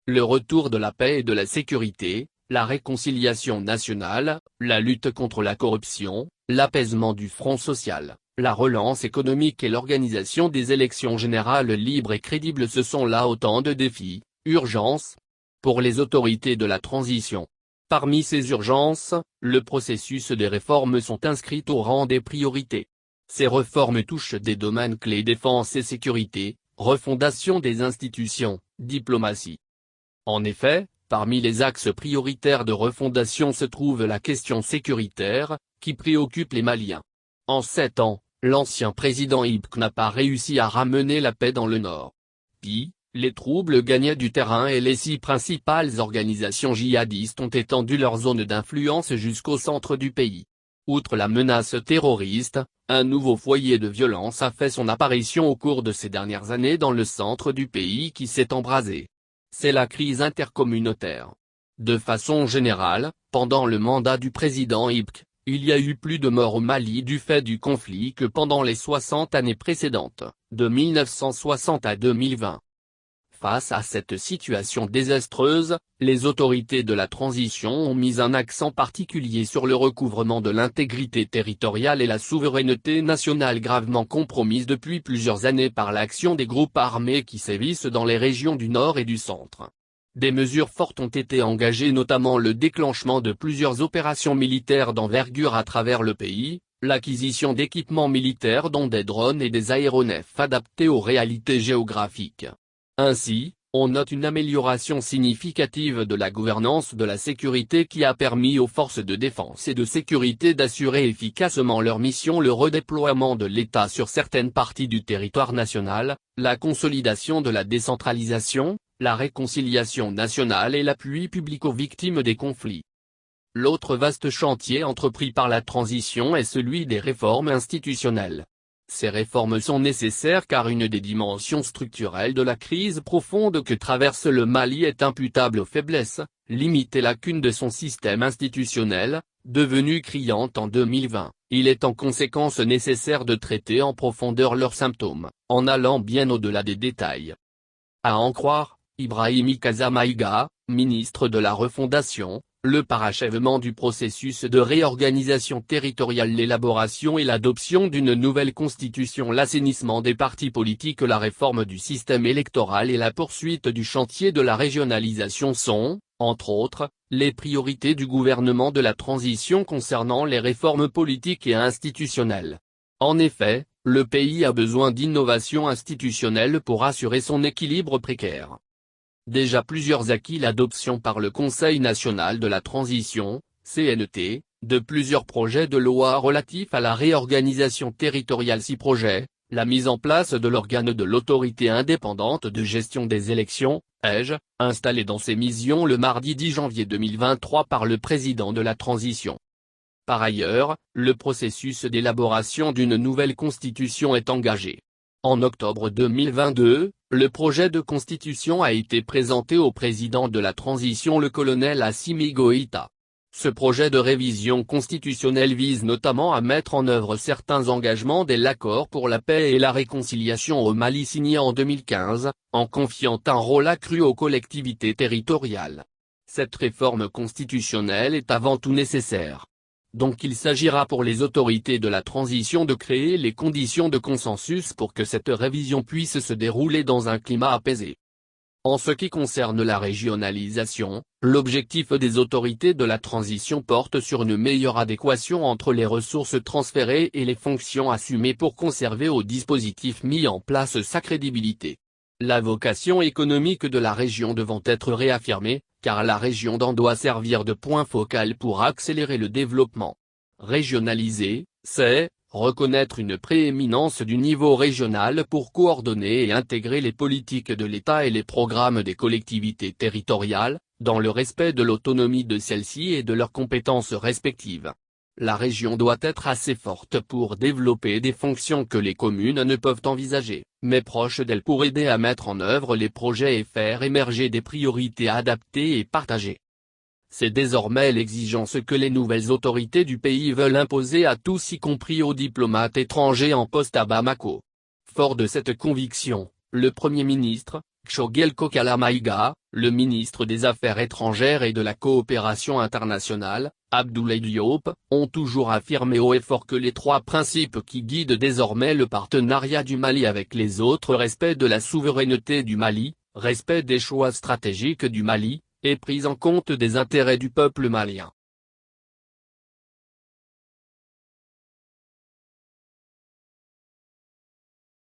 le retour de la paix et de la sécurité, la réconciliation nationale, la lutte contre la corruption, l'apaisement du front social, la relance économique et l'organisation des élections générales libres et crédibles. Ce sont là autant de défis, urgences, pour les autorités de la transition. Parmi ces urgences, le processus des réformes sont inscrites au rang des priorités. Ces réformes touchent des domaines clés: défense et sécurité, refondation des institutions, diplomatie. En effet, parmi les axes prioritaires de refondation se trouve la question sécuritaire, qui préoccupe les Maliens. En 7 ans, l'ancien président Ibk n'a pas réussi à ramener la paix dans le nord. Puis, les troubles gagnaient du terrain et les 6 principales organisations djihadistes ont étendu leur zone d'influence jusqu'au centre du pays. Outre la menace terroriste, un nouveau foyer de violence a fait son apparition au cours de ces dernières années dans le centre du pays qui s'est embrasé. C'est la crise intercommunautaire. De façon générale, pendant le mandat du président Ibk, il y a eu plus de morts au Mali du fait du conflit que pendant les 60 années précédentes, de 1960 à 2020. Face à cette situation désastreuse, les autorités de la transition ont mis un accent particulier sur le recouvrement de l'intégrité territoriale et la souveraineté nationale, gravement compromise depuis plusieurs années par l'action des groupes armés qui sévissent dans les régions du nord et du centre. Des mesures fortes ont été engagées, notamment le déclenchement de plusieurs opérations militaires d'envergure à travers le pays, l'acquisition d'équipements militaires dont des drones et des aéronefs adaptés aux réalités géographiques. Ainsi, on note une amélioration significative de la gouvernance de la sécurité qui a permis aux forces de défense et de sécurité d'assurer efficacement leur mission, le redéploiement de l'État sur certaines parties du territoire national, la consolidation de la décentralisation, la réconciliation nationale et l'appui public aux victimes des conflits. L'autre vaste chantier entrepris par la transition est celui des réformes institutionnelles. Ces réformes sont nécessaires car une des dimensions structurelles de la crise profonde que traverse le Mali est imputable aux faiblesses, limites et lacunes de son système institutionnel, devenue criante en 2020. Il est en conséquence nécessaire de traiter en profondeur leurs symptômes, en allant bien au-delà des détails. À en croire Ibrahim Kazamaïga, ministre de la Refondation, le parachèvement du processus de réorganisation territoriale, l'élaboration et l'adoption d'une nouvelle constitution, l'assainissement des partis politiques, la réforme du système électoral et la poursuite du chantier de la régionalisation sont, entre autres, les priorités du gouvernement de la transition concernant les réformes politiques et institutionnelles. En effet, le pays a besoin d'innovation institutionnelle pour assurer son équilibre précaire. Déjà plusieurs acquis: l'adoption par le Conseil national de la transition, CNT, de plusieurs projets de loi relatifs à la réorganisation territoriale, 6 projets, la mise en place de l'organe de l'autorité indépendante de gestion des élections, EGE, installé dans ses missions le mardi 10 janvier 2023 par le président de la transition. Par ailleurs, le processus d'élaboration d'une nouvelle constitution est engagé. En octobre 2022, le projet de constitution a été présenté au président de la transition, le colonel Assimi Goïta. Ce projet de révision constitutionnelle vise notamment à mettre en œuvre certains engagements de l'accord pour la paix et la réconciliation au Mali signé en 2015, en confiant un rôle accru aux collectivités territoriales. Cette réforme constitutionnelle est avant tout nécessaire. Donc il s'agira pour les autorités de la transition de créer les conditions de consensus pour que cette révision puisse se dérouler dans un climat apaisé. En ce qui concerne la régionalisation, l'objectif des autorités de la transition porte sur une meilleure adéquation entre les ressources transférées et les fonctions assumées pour conserver au dispositif mis en place sa crédibilité. La vocation économique de la région devant être réaffirmée, car la région doit servir de point focal pour accélérer le développement. Régionaliser, c'est reconnaître une prééminence du niveau régional pour coordonner et intégrer les politiques de l'État et les programmes des collectivités territoriales, dans le respect de l'autonomie de celles-ci et de leurs compétences respectives. La région doit être assez forte pour développer des fonctions que les communes ne peuvent envisager, mais proche d'elles pour aider à mettre en œuvre les projets et faire émerger des priorités adaptées et partagées. C'est désormais l'exigence que les nouvelles autorités du pays veulent imposer à tous, y compris aux diplomates étrangers en poste à Bamako. Fort de cette conviction, le Premier ministre, Choguel Kokala Maïga, le ministre des Affaires étrangères et de la coopération internationale, Abdoulaye Diop, ont toujours affirmé haut et fort que les trois principes qui guident désormais le partenariat du Mali avec les autres: respect de la souveraineté du Mali, respect des choix stratégiques du Mali, et prise en compte des intérêts du peuple malien.